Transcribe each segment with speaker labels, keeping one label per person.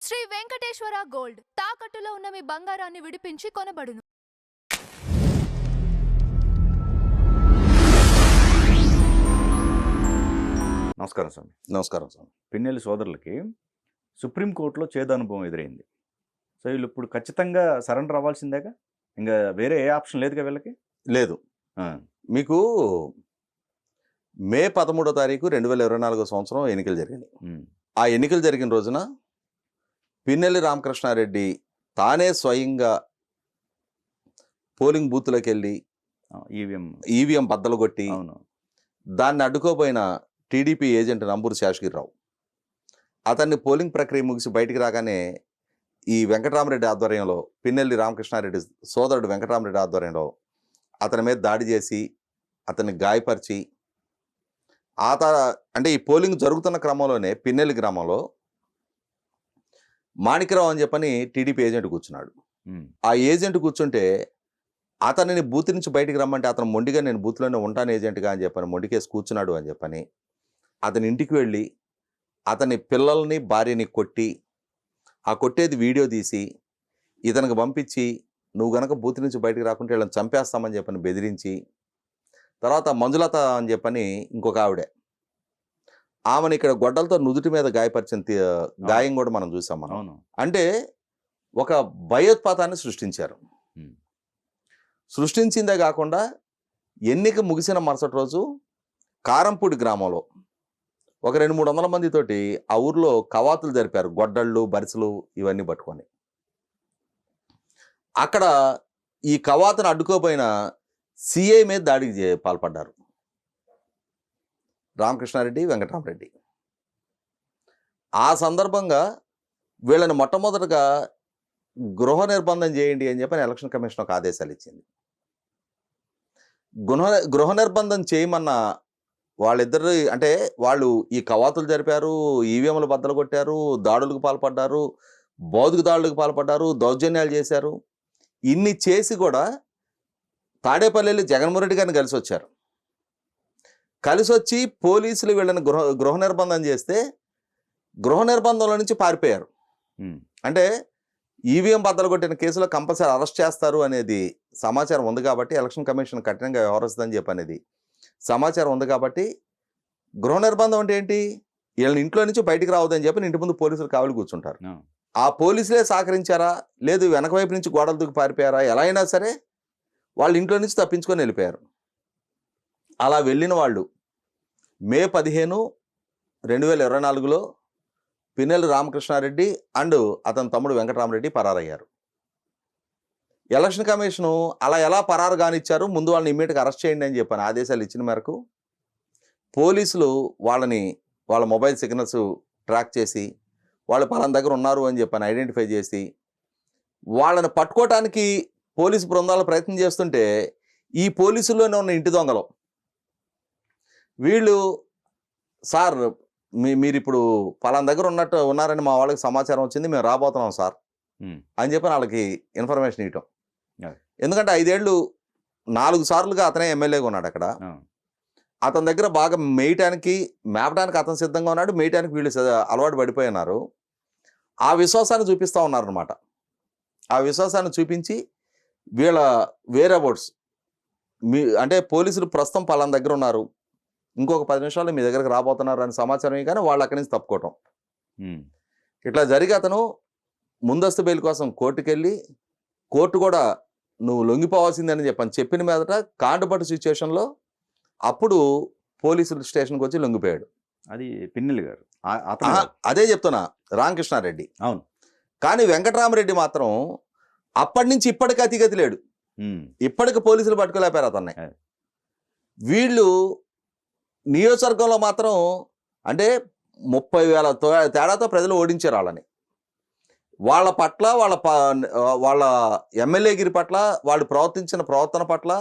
Speaker 1: Shri Venkateswara gold తాకట్టులో ఉన్న మీ బంగారాన్ని విడిపించి కొనబడును.
Speaker 2: నమస్కారం స్వామి.
Speaker 3: నమస్కారం స్వామి.
Speaker 2: పిన్నెల్లి సోదరులకి సుప్రీంకోర్టులో చేదు అనుభవం ఎదురైంది. సో వీళ్ళు ఇప్పుడు ఖచ్చితంగా సరెండర్ అవ్వాల్సిందేగా, ఇంకా వేరే ఏ ఆప్షన్ లేదుగా వీళ్ళకి.
Speaker 3: లేదు, మీకు మే 13వ తారీఖు 2024 సంవత్సరం ఎన్నికలు జరిగినాయి. ఆ ఎన్నికలు జరిగిన రోజున పిన్నెల్లి రామకృష్ణారెడ్డి తానే స్వయంగా పోలింగ్ బూత్లోకి వెళ్ళి ఈవీఎం బద్దలు కొట్టి దాన్ని అడ్డుకోపోయిన టీడీపీ ఏజెంట్ నంబూరు శేషగిరిరావు అతన్ని పోలింగ్ ప్రక్రియ ముగిసి బయటికి రాగానే ఈ వెంకటరామరెడ్డి ఆధ్వర్యంలో, పిన్నెల్లి రామకృష్ణారెడ్డి సోదరుడు వెంకటరామరెడ్డి ఆధ్వర్యంలో అతని మీద దాడి చేసి అతన్ని గాయపరిచి అంటే ఈ పోలింగ్ జరుగుతున్న క్రమంలోనే పిన్నెల్లి గ్రామంలో మాణిక్యరావు అని చెప్పని టీడీపీ ఏజెంట్ కూర్చున్నాడు. ఆ ఏజెంట్ కూర్చుంటే అతనిని బూత్ నుంచి బయటికి రమ్మంటే అతను మొండిగా నేను బూత్లోనే ఉంటాను ఏజెంట్గా అని చెప్పని మొండికేసి కూర్చున్నాడు అని చెప్పని అతని ఇంటికి వెళ్ళి అతని పిల్లల్ని భార్యని కొట్టి, ఆ కొట్టేది వీడియో తీసి ఇతనికి పంపించి, నువ్వు గనక బూత్ నుంచి బయటికి రాకుంటే వీళ్ళని చంపేస్తామని చెప్పని బెదిరించి, తర్వాత మంజులత అని చెప్పని ఇంకొక ఆమెను ఇక్కడ గొడ్డలతో నుదుటి మీద గాయపరిచిన గాయం కూడా మనం చూసాం. మనం అంటే ఒక భయోత్పాతాన్ని సృష్టించారు. సృష్టించిందే కాకుండా ఎన్నిక ముగిసిన మరుసటి రోజు కారంపూడి గ్రామంలో ఒక 200-300 మందితోటి ఆ ఊర్లో కవాతులు జరిపారు. గొడ్డళ్ళు, బరిసెలు ఇవన్నీ పట్టుకొని అక్కడ ఈ కవాతును అడ్డుకోపోయిన సిఐ మీద దాడికి పాల్పడ్డారు రామకృష్ణారెడ్డి, వెంకటరామరెడ్డి. ఆ సందర్భంగా వీళ్ళని మొట్టమొదటిగా గృహ నిర్బంధం చేయండి అని చెప్పని ఎలక్షన్ కమిషన్ ఒక ఆదేశాలు ఇచ్చింది. గృహ నిర్బంధం చేయమన్న వాళ్ళిద్దరు, అంటే వాళ్ళు ఈ కవాతులు జరిపారు, ఈవీఎంలు బద్దలు కొట్టారు, దాడులకు పాల్పడ్డారు, బౌద్ధిక దాడులకు పాల్పడ్డారు, దౌర్జన్యాలు చేశారు. ఇన్ని చేసి కూడా తాడేపల్లి జగన్మోహన్ రెడ్డి గారిని కలిసి వచ్చి పోలీసులు వీళ్ళని గృహ నిర్బంధం చేస్తే గృహ నిర్బంధంలో నుంచి పారిపోయారు. అంటే ఈవీఎం బద్దలు కొట్టిన కేసులో కంపల్సరీ అరెస్ట్ చేస్తారు అనేది సమాచారం ఉంది కాబట్టి, ఎలక్షన్ కమిషన్ కఠినంగా వ్యవహరిస్తుందని చెప్పి అనేది సమాచారం ఉంది కాబట్టి, గృహ నిర్బంధం అంటే ఏంటి, వీళ్ళని ఇంట్లో నుంచి బయటికి రావద్దని చెప్పి ఇంటి ముందు పోలీసులు కావలి కూర్చుంటారు. ఆ పోలీసులే సహకరించారా, లేదు వెనక వైపు నుంచి గోడలు దూకి పారిపోయారా, ఎలా అయినా సరే వాళ్ళు ఇంట్లో నుంచి తప్పించుకొని వెళ్ళిపోయారు. అలా వెళ్ళిన వాళ్ళు మే 15, 2024లో పిన్నెల్లి రామకృష్ణారెడ్డి అండ్ అతని తమ్ముడు వెంకటరామరెడ్డి పరారయ్యారు. ఎలక్షన్ కమిషను అలా ఎలా పరారు కానిచ్చారు, ముందు వాళ్ళని ఇమ్మీడియట్గా అరెస్ట్ చేయండి అని చెప్పని ఆదేశాలు ఇచ్చిన మేరకు పోలీసులు వాళ్ళ మొబైల్ సిగ్నల్స్ ట్రాక్ చేసి వాళ్ళు పలానా దగ్గర ఉన్నారు అని చెప్పని ఐడెంటిఫై చేసి వాళ్ళని పట్టుకోవటానికి పోలీసు బృందాలు ప్రయత్నం చేస్తుంటే, ఈ పోలీసుల్లోనే ఉన్న ఇంటి దొంగలు వీళ్ళు, సార్ మీరు ఇప్పుడు పలానా దగ్గర ఉన్నారని మా వాళ్ళకి సమాచారం వచ్చింది, మేము రాబోతున్నాం సార్ అని చెప్పి వాళ్ళకి ఇన్ఫర్మేషన్ ఇవ్వటం. ఎందుకంటే 5 ఏళ్ళు 4 సార్లుగా అతనే ఎమ్మెల్యేగా ఉన్నాడు అక్కడ. అతని దగ్గర బాగా మేపడానికి అతను సిద్ధంగా ఉన్నాడు, మేయటానికి వీళ్ళు అలవాటు పడిపోయినారు. ఆ విశ్వాసాన్ని చూపిస్తూ ఉన్నారనమాట. ఆ విశ్వాసాన్ని చూపించి వీళ్ళ వేర్ అబౌట్స్ అంటే పోలీసులు ప్రస్తుతం పలానా దగ్గర ఉన్నారు, ఇంకొక 10 నిమిషాల్లో మీ దగ్గరకు రాబోతున్నారు అని సమాచారం కానీ వాళ్ళు అక్కడి నుంచి తప్పుకోవటం. ఇట్లా జరిగి అతను ముందస్తు బెయిల్ కోసం కోర్టుకెళ్ళి, కోర్టు కూడా నువ్వు లొంగిపోవాల్సిందని చెప్పిన మీదట కాంటుపట్టు సిచ్యువేషన్లో అప్పుడు పోలీసుల స్టేషన్కి వచ్చి లొంగిపోయాడు.
Speaker 2: అది పిన్నెల్లి గారు.
Speaker 3: అదే చెప్తున్నా, రామకృష్ణారెడ్డి.
Speaker 2: అవును.
Speaker 3: కానీ వెంకటరామరెడ్డి మాత్రం అప్పటి నుంచి ఇప్పటికీ అతిగతి లేడు. ఇప్పటికి పోలీసులు పట్టుకోలేపారు అతన్ని. వీళ్ళు నియోజకవర్గంలో మాత్రం అంటే 30,000 తేడాతో ప్రజలు ఓడించారు వాళ్ళని. వాళ్ళ పట్ల, వాళ్ళ ఎమ్మెల్యేగిరి పట్ల, వాళ్ళు ప్రవర్తించిన ప్రవర్తన పట్ల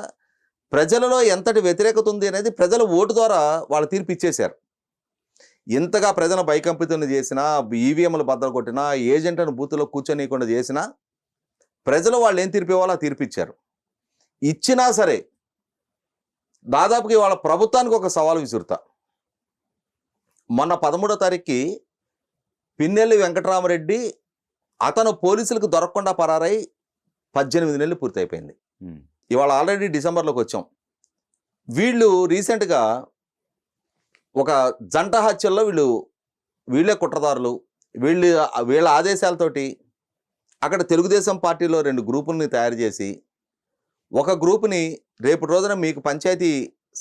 Speaker 3: ప్రజలలో ఎంతటి వ్యతిరేకత ఉంది అనేది ప్రజల ఓటు ద్వారా వాళ్ళ తీర్పు ఇచ్చేశారు. ఇంతగా ప్రజల భయకంపితులను చేసినా, ఈవీఎంలు బద్దలు కొట్టినా, ఏజెంట్లను బూత్లో కూర్చొనియకుండా చేసినా ప్రజలు వాళ్ళు ఏం తీర్పు ఇవ్వాలో తీర్పు ఇచ్చారు. ఇచ్చినా సరే దాదాపుకి వాళ్ళ ప్రభుత్వానికి ఒక సవాలు విసురుతా. మొన్న 13వ తారీఖుకి పిన్నెల్లి వెంకటరామరెడ్డి అతను పోలీసులకు దొరకకుండా పరారై 18 నెలలు పూర్తయిపోయింది.
Speaker 2: ఉమ్,
Speaker 3: ఇవాళ ఆల్రెడీ డిసెంబర్లోకి వచ్చాం. వీళ్ళు రీసెంట్గా ఒక జంట హత్యల్లో వీళ్ళే కుట్రదారులు. వీళ్ళ ఆదేశాలతోటి అక్కడ తెలుగుదేశం పార్టీలో 2 గ్రూపుల్ని తయారు చేసి, ఒక గ్రూపుని రేపు రోజున మీకు పంచాయతీ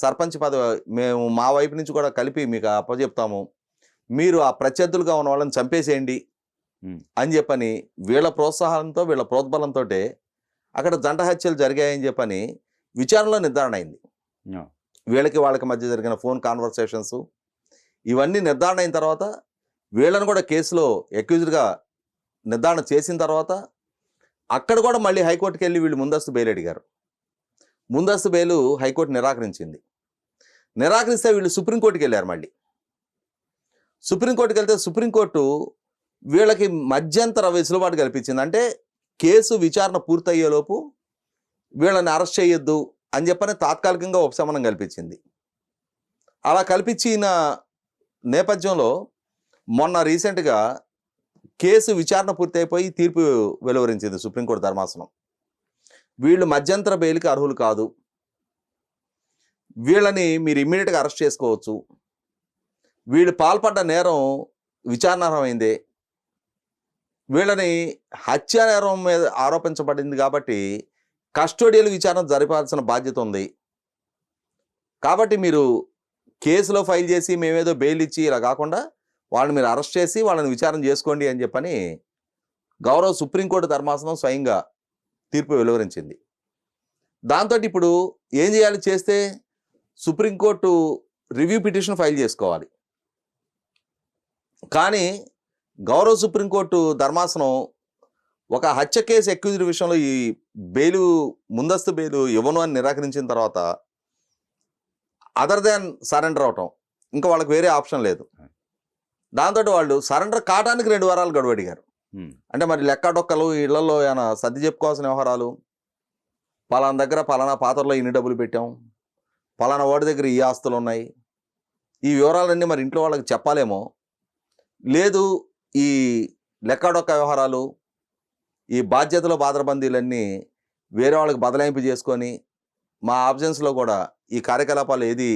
Speaker 3: సర్పంచ్ పదవి మేము మా వైపు నుంచి కూడా కలిపి మీకు అప్పచెప్తాము, మీరు ఆ ప్రత్యర్థులుగా ఉన్న వాళ్ళని చంపేసేయండి అని చెప్పని వీళ్ళ ప్రోత్సాహంతో వీళ్ళ ప్రోద్బలంతో అక్కడ జంట హత్యలు జరిగాయని చెప్పని విచారణలో నిర్ధారణ అయింది. వాళ్ళకి మధ్య జరిగిన ఫోన్ కాన్వర్సేషన్స్ ఇవన్నీ నిర్ధారణ అయిన తర్వాత వీళ్ళని కూడా కేసులో అక్యూజ్డ్గా నిర్ధారణ చేసిన తర్వాత అక్కడ కూడా మళ్ళీ హైకోర్టుకి వెళ్ళి వీళ్ళు ముందస్తు బెయిల్ అడిగారు. ముందస్తు బెయిలు హైకోర్టు నిరాకరించింది. నిరాకరిస్తే వీళ్ళు సుప్రీంకోర్టుకి వెళ్ళారు. మళ్ళీ సుప్రీంకోర్టుకి వెళ్తే సుప్రీంకోర్టు వీళ్ళకి మధ్యంతర వెసులుబాటు కల్పించింది. అంటే కేసు విచారణ పూర్తయ్యేలోపు వీళ్ళని అరెస్ట్ చేయొద్దు అని చెప్పని తాత్కాలికంగా ఉపశమనం కల్పించింది. అలా కల్పించిన నేపథ్యంలో మొన్న రీసెంట్గా కేసు విచారణ పూర్తయిపోయి తీర్పు వెలువరించింది సుప్రీంకోర్టు ధర్మాసనం. వీళ్ళు మధ్యంతర బెయిల్కి అర్హులు కాదు, వీళ్ళని మీరు ఇమ్మీడియట్గా అరెస్ట్ చేసుకోవచ్చు, వీళ్ళు పాల్పడ్డ నేరం విచారణార్హమైందే, వీళ్ళని హత్య నేరం మీద ఆరోపించబడింది కాబట్టి కస్టోడియల్ విచారణ జరపాల్సిన బాధ్యత ఉంది, కాబట్టి మీరు కేసులో ఫైల్ చేసి మేమేదో బెయిల్ ఇచ్చి ఇలా కాకుండా వాళ్ళని మీరు అరెస్ట్ చేసి వాళ్ళని విచారణ చేసుకోండి అని చెప్పని గౌరవ సుప్రీంకోర్టు ధర్మాసనం స్వయంగా తీర్పు వెలువరించింది. దాంతో ఇప్పుడు ఏం చేయాలి? చేస్తే సుప్రీంకోర్టు రివ్యూ పిటిషన్ ఫైల్ చేసుకోవాలి. కానీ గౌరవ సుప్రీంకోర్టు ధర్మాసనం ఒక హత్య కేసు అక్యూజ్డ్ విషయంలో ఈ ముందస్తు బెయిలు ఇవ్వను అని నిరాకరించిన తర్వాత అదర్ దాన్ సరెండర్ అవటం ఇంకా వాళ్ళకి వేరే ఆప్షన్ లేదు. దాంతో వాళ్ళు సరెండర్ కావడానికి 2 వారాలు గడువు అడిగారు. అంటే మరి లెక్కడొక్కలు ఇళ్లలో ఏమైనా సర్ది చెప్పుకోవాల్సిన వ్యవహారాలు, పలానా దగ్గర పలానా పాత్రలో ఇన్ని డబ్బులు పెట్టాం, పలానా వాడి దగ్గర ఈ ఆస్తులు ఉన్నాయి, ఈ వివరాలన్నీ మరి ఇంట్లో వాళ్ళకి చెప్పాలేమో, లేదు ఈ లెక్కడొక్క వ్యవహారాలు ఈ బాధ్యతలో బాధరబందీలన్నీ వేరే వాళ్ళకి బదలాయింపు చేసుకొని మా ఆబ్జెన్స్లో కూడా ఈ కార్యకలాపాలు ఏది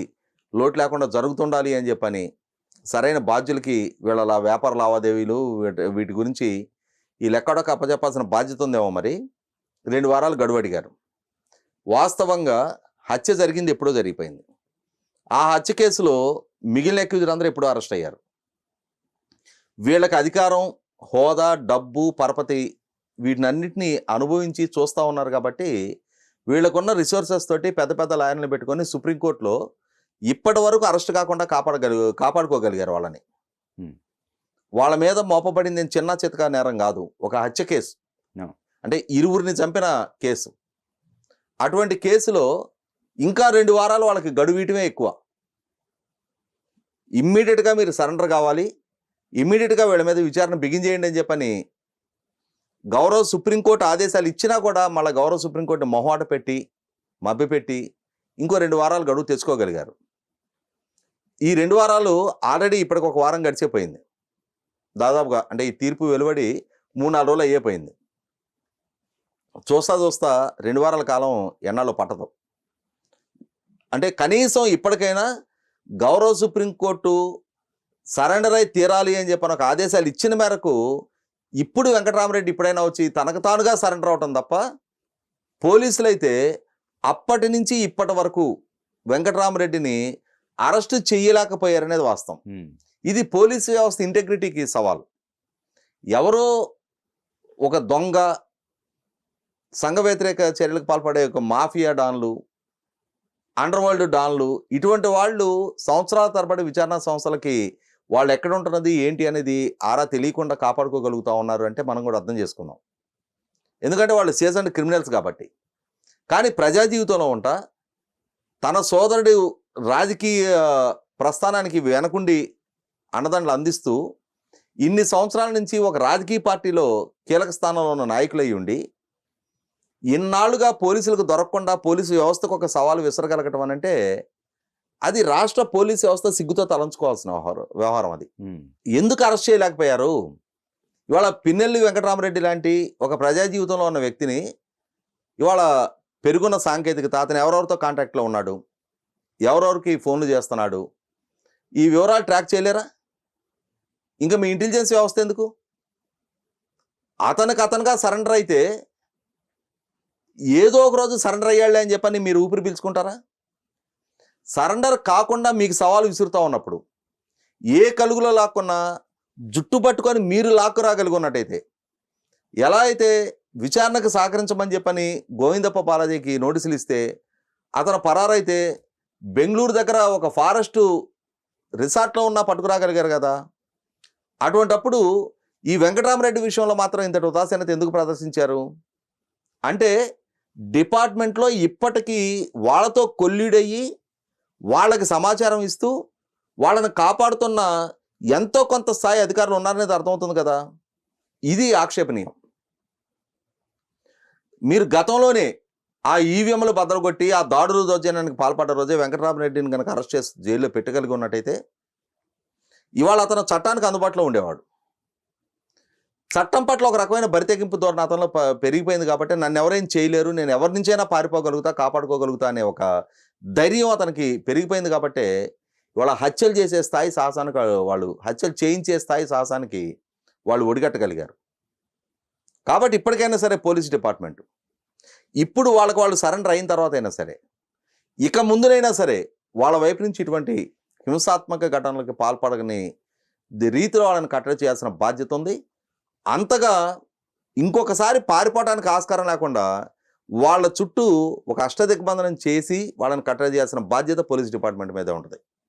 Speaker 3: లోటు లేకుండా జరుగుతుండాలి అని చెప్పని సరైన బాధ్యులకి వీళ్ళ వ్యాపార లావాదేవీలు వీటి గురించి ఈ లెక్కడొక్క అప్పచెప్పాల్సిన బాధ్యత ఉందేమో మరి 2 వారాలు గడువు అడిగారు. వాస్తవంగా హత్య జరిగింది ఎప్పుడో జరిగిపోయింది. ఆ హత్య కేసులో మిగిలిన అక్యూజ్డ్ అందరూ ఎప్పుడో అరెస్ట్ అయ్యారు. వీళ్ళకి అధికారం, హోదా, డబ్బు, పరపతి వీటినన్నిటినీ అనుభవించి చూస్తూ ఉన్నారు కాబట్టి వీళ్ళకున్న రిసోర్సెస్ తోటి పెద్ద పెద్ద లాయర్లను పెట్టుకొని సుప్రీంకోర్టులో ఇప్పటి వరకు అరెస్ట్ కాకుండా కాపాడుకోగలిగారు వాళ్ళని. వాళ్ళ మీద మోపబడింది చిన్న చితకా నేరం కాదు, ఒక హత్య కేసు, అంటే 2 చంపిన కేసు. అటువంటి కేసులో ఇంకా 2 వారాలు వాళ్ళకి గడువీయటమే ఎక్కువ. ఇమ్మీడియట్గా మీరు సరెండర్ కావాలి, ఇమ్మీడియట్గా వీళ్ళ మీద విచారణ బిగించేయండి అని చెప్పని గౌరవ సుప్రీంకోర్టు ఆదేశాలు ఇచ్చినా కూడా మళ్ళీ గౌరవ సుప్రీంకోర్టు మొహమాట పెట్టి మభ్యపెట్టి ఇంకో 2 వారాలు గడువు తెచ్చుకోగలిగారు. ఈ 2 వారాలు ఆల్రెడీ ఇప్పటికి 1 వారం గడిచిపోయింది దాదాపుగా. అంటే ఈ తీర్పు వెలువడి 3-4 రోజులు అయిపోయింది. చూస్తా 2 వారాల కాలం ఎన్నాళ్ళు పట్టదు. అంటే కనీసం ఇప్పటికైనా గౌరవ సుప్రీంకోర్టు సరెండర్ అయి తీరాలి అని చెప్పిన ఒక ఆదేశాలు ఇచ్చిన మేరకు ఇప్పుడు వెంకటరామరెడ్డి ఇప్పుడైనా వచ్చి తనకు తానుగా సరెండర్ అవటం తప్ప, పోలీసులు అయితే అప్పటి నుంచి ఇప్పటి వరకు వెంకటరామరెడ్డిని అరెస్టు చేయలేకపోయారనేది వాస్తవం. ఇది పోలీసు వ్యవస్థ ఇంటెగ్రిటీకి సవాల్. ఎవరో ఒక దొంగ, సంఘ వ్యతిరేక చర్యలకు పాల్పడే ఒక మాఫియా డాన్లు, అండర్ వరల్డ్ డాన్లు, ఇటువంటి వాళ్ళు సంవత్సరాల తరబడి విచారణ సంస్థలకి వాళ్ళు ఎక్కడ ఉంటున్నది ఏంటి అనేది ఆరా తెలియకుండా కాపాడుకోగలుగుతూ ఉన్నారు అంటే మనం కూడా అర్థం చేసుకుందాం. ఎందుకంటే వాళ్ళు సీజన్డ్ క్రిమినల్స్ కాబట్టి. కానీ ప్రజా జీవితంలో తన సోదరుడు రాజకీయ ప్రస్థానానికి వెనకుండి అండదండలు అందిస్తూ ఇన్ని సంవత్సరాల నుంచి ఒక రాజకీయ పార్టీలో కీలక స్థానంలో ఉన్న నాయకులై ఉండి ఇన్నాళ్లుగా పోలీసులకు దొరకకుండా పోలీసు వ్యవస్థకు ఒక సవాలు విసరగలగటం అని అంటే అది రాష్ట్ర పోలీసు వ్యవస్థ సిగ్గుతో తలంచుకోవాల్సిన వ్యవహారం. అది ఎందుకు అరెస్ట్ చేయలేకపోయారు? ఇవాళ పిన్నెల్లి వెంకటరామరెడ్డి లాంటి ఒక ప్రజా జీవితంలో ఉన్న వ్యక్తిని ఇవాళ పెరుగున్న సాంకేతికత, అతను ఎవరెవరితో కాంటాక్ట్లో ఉన్నాడు, ఎవరెవరికి ఫోన్లు చేస్తున్నాడు, ఈ వివరాలు ట్రాక్ చేయలేరా? ఇంకా మీ ఇంటెలిజెన్స్ వ్యవస్థ ఎందుకు? అతనుగా సరెండర్ అయితే ఏదో ఒక రోజు సరెండర్ అయ్యాళ్ళే అని చెప్పని మీరు ఊపిరి పీల్చుకుంటారా? సరెండర్ కాకుండా మీకు సవాలు విసురుతూ ఉన్నప్పుడు ఏ కలుగులో లాక్కున్నా జుట్టు పట్టుకొని మీరు లాక్కు రాగలుగున్నట్టయితే, ఎలా అయితే విచారణకు సహకరించమని చెప్పని గోవిందప్ప బాలాజీకి నోటీసులు ఇస్తే అతను పరారైతే బెంగళూరు దగ్గర ఒక ఫారెస్టు రిసార్ట్లో ఉన్న పట్టుకురాగలిగారు కదా. అటువంటప్పుడు ఈ వెంకటరామరెడ్డి విషయంలో మాత్రం ఇంతటి ఉదాసీనత ఎందుకు ప్రదర్శించారు? అంటే డిపార్ట్మెంట్లో ఇప్పటికీ వాళ్ళతో కొల్లీడయ్యి వాళ్ళకి సమాచారం ఇస్తూ వాళ్ళని కాపాడుతున్న ఎంతో కొంత స్థాయి అధికారులు ఉన్నారనేది అర్థమవుతుంది కదా. ఇది ఆక్షేపణీయం. మీరు గతంలోనే ఆ ఈవీఎంలు బద్దలుకొట్టి ఆ దాడులు దౌర్జన్యానికి పాల్పడ్డ రోజే వెంకటరామరెడ్డిని కనుక అరెస్ట్ చేసి జైల్లో పెట్టగలిగి ఉన్నట్టయితే ఇవాళ అతను చట్టానికి అందుబాటులో ఉండేవాడు. చట్టం పట్ల ఒక రకమైన బరితెగింపు ధోరణి అతనిలో పెరిగిపోయింది కాబట్టి నన్ను ఎవరేం చేయలేరు, నేను ఎవరి నుంచైనా పారిపోగలుగుతా, కాపాడుకోగలుగుతా అనే ఒక ధైర్యం అతనికి పెరిగిపోయింది కాబట్టి ఇవాళ హత్యలు చేసే స్థాయి సాహసానికి హత్యలు చేయించే స్థాయి సాహసానికి వాళ్ళు ఒడిగట్టగలిగారు. కాబట్టి ఇప్పటికైనా సరే పోలీస్ డిపార్ట్మెంట్ ఇప్పుడు వాళ్ళు సరెండర్ అయిన తర్వాత అయినా సరే, ఇక ముందునైనా సరే వాళ్ళ వైపు నుంచి ఇటువంటి హింసాత్మక ఘటనలకు పాల్పడని రీతిలో వాళ్ళని కట్టడి చేయాల్సిన బాధ్యత ఉంది. అంతగా ఇంకొకసారి పారిపోవడానికి ఆస్కారం లేకుండా వాళ్ళ చుట్టూ ఒక అష్టదిగ్బంధనం చేసి వాళ్ళని కట్టడి చేయాల్సిన బాధ్యత పోలీస్ డిపార్ట్మెంట్ మీదే ఉంటుంది.